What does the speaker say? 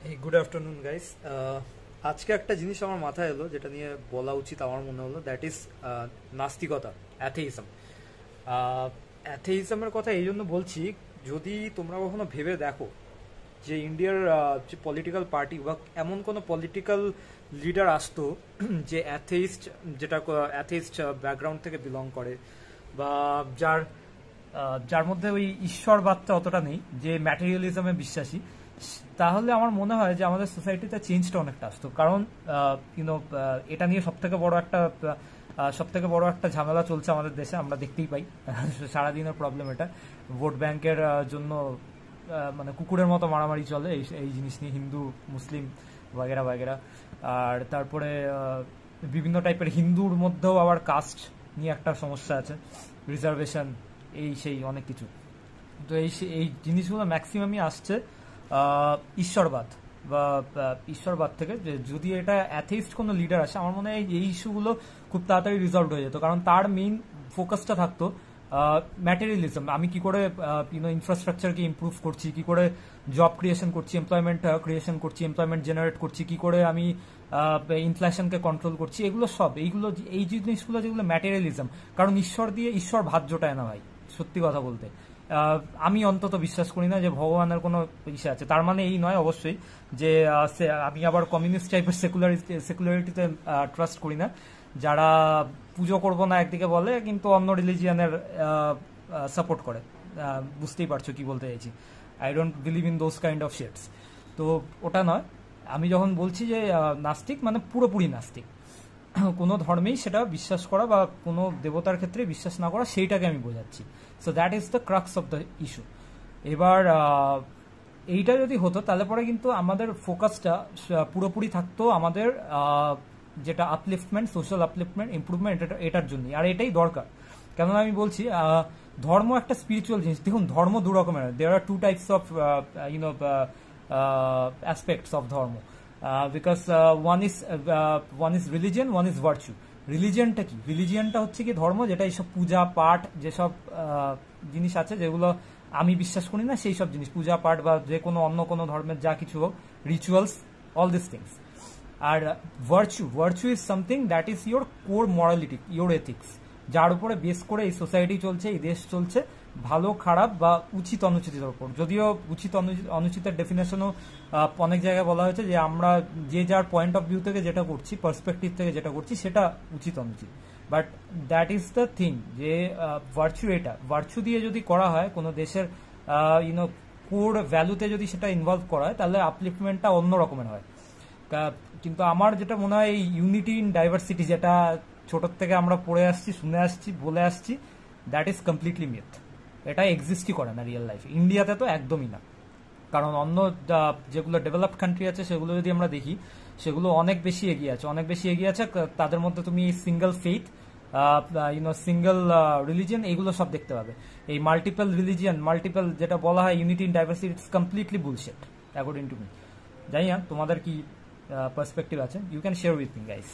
এই good afternoon guys. আজকে একটা জিনিস আমার মাথায় এলো যেটা নিয়ে বলা উচিত আমার মনে হলো, দ্যাট ইজ নাস্তিকতা, অ্যাথেইজম। অ্যাথেইজমের কথা এই জন্য বলছি, যদি তোমরা কখনো ভেবে দেখো যে ইন্ডিয়ার যে পলিটিক্যাল পার্টি বা এমন কোনো পলিটিক্যাল লিডার আসতো যে অ্যাথেইস্ট, যেটা অ্যাথেইস্ট ব্যাকগ্রাউন্ড থেকে বিলং করে, বা যার যার মধ্যে ওই ঈশ্বরবাদটা অতটা নেই, যে ম্যাটেরিয়ালিজমে বিশ্বাসী, তাহলে আমার মনে হয় যে আমাদের সোসাইটিতে চেঞ্জটা অনেকটা আসতো। কারণ এটা নিয়ে সব থেকে বড় একটা ঝামেলা চলছে আমাদের দেশে, আমরা দেখতেই পাই সারাদিনের প্রবলেম এটা। ভোট ব্যাংকের জন্য মানে কুকুরের মতো মারামারি চলে এই জিনিস নিয়ে, হিন্দু মুসলিম বাগেরা বাগেরা। আর তারপরে বিভিন্ন টাইপের হিন্দুর মধ্যেও আবার কাস্ট নিয়ে একটা সমস্যা আছে, রিজার্ভেশন, এই সেই অনেক কিছু। তো এই জিনিসগুলো ম্যাক্সিমামই আসছে ঈশ্বরবাদ বা ঈশ্বরবাদ থেকে। যে যদি এটা অ্যাথেইস্ট কোনো লিডার আসে, আমার মনে হয় এই ইস্যুগুলো খুব তাড়াতাড়ি রিজলভ হয়ে যেত, কারণ তার মেইন ফোকাসটা থাকতো ম্যাটেরিয়ালিজম। আমি কি করে ইনফ্রাস্ট্রাকচারকে ইমপ্রুভ করছি, কি করে জব ক্রিয়েশন করছি, এমপ্লয়মেন্ট ক্রিয়েশন করছি, এমপ্লয়মেন্ট জেনারেট করছি, কি করে আমি ইনফ্লেশনকে কন্ট্রোল করছি, এই জিনিসগুলো যেগুলো ম্যাটেরিয়ালিজম। কারণ ঈশ্বর ভাত জোটায় না ভাই, সত্যি কথা বলতে। আমি অন্তত বিশ্বাস করি না যে ভগবানের কোনো ইসে আছে। তার মানে এই নয় অবশ্যই যে আমি আবার কমিউনিস্ট টাইপের সেকুলারিটিতে ট্রাস্ট করি না, যারা পুজো করবো না একদিকে বলে কিন্তু অন্য রিলিজিয়ানের সাপোর্ট করে। বুঝতেই পারছো কি বলতে চাইছি। I don't believe in those kind of sets. তো ওটা নয়। আমি যখন বলছি যে নাস্তিক, মানে পুরোপুরি নাস্তিক, কোনো ধর্মেই সেটা বিশ্বাস করা বা কোনো দেবতার ক্ষেত্রে বিশ্বাস না করা, সেইটাকে আমি বোঝাচ্ছি। So that is the crux of the issue. এবার এইটা যদি হতো তাহলে পরে কিন্তু আমাদের ফোকাসটা পুরোপুরি থাকতো আমাদের যেটা আপলিফটমেন্ট, সোশ্যাল আপলিফটমেন্ট, ইম্প্রুভমেন্ট, এটার জন্যই। আর এটাই দরকার। কেননা আমি বলছি ধর্ম একটা স্পিরিচুয়াল জিনিস। দেখুন, ধর্ম দু রকমের, there are two types of aspects of dharma. Because one is religion, one is virtue. রিলিজিয়নটা কি? রিলিজিয়নটা হচ্ছে কি ধর্ম, যেটা এইসব পূজা পাঠ যেসব জিনিস আছে যেগুলো আমি বিশ্বাস করি না, সেই সব জিনিস, পূজা পাঠ বা যে কোনো অন্য কোনো ধর্মের যা কিছু হোক, রিচুয়ালস, অল দিস থিংস। আর virtue is something that is your core morality, your ethics, যার উপরে বেস করে এই সোসাইটি চলছে, এই দেশ চলছে, ভালো খারাপ বা উচিত অনুচিতের উপর। যদিও উচিত অনুচিতের ডেফিনেশনও অনেক জায়গায় বলা হয়েছে যে আমরা যে যার পয়েন্ট অফ ভিউ থেকে যেটা করছি, পার্সপেক্টিভ থেকে যেটা করছি, সেটা উচিত অনুচিত। But that is the thing, যে ভার্চু দিয়ে যদি করা হয় কোনো দেশের কোর ভ্যালুতে, যদি সেটা ইনভলভ করা হয়, তাহলে আপলিফমেন্টটা অন্য রকমের হয়। কিন্তু আমার যেটা মনে হয়, এই ইউনিটি ইন ডাইভার্সিটি, যেটা ছোটোর থেকে আমরা পড়ে আসছি, শুনে আসছি, বলে আসছি, দ্যাট ইজ কমপ্লিটলি মিথ। এটা এক্সিস্টই করে না রিয়েল লাইফে, ইন্ডিয়াতে তো একদমই না। কারণ অন্য যেগুলো ডেভেলপড কান্ট্রি আছে সেগুলো যদি আমরা দেখি, সেগুলো অনেক বেশি এগিয়ে আছে, অনেক বেশি এগিয়ে আছে। তাদের মধ্যে তুমি সিঙ্গেল ফেইথ, সিঙ্গেল রিলিজিয়ন, এইগুলো সব দেখতে পাবে। এই মাল্টিপল রিলিজিয়ন, মাল্টিপল যেটা বলা হয় unity in diversity, it's completely bullshit according to me. জানি না তোমাদের কি পার্সপেক্টিভ আছে, you can share with me guys.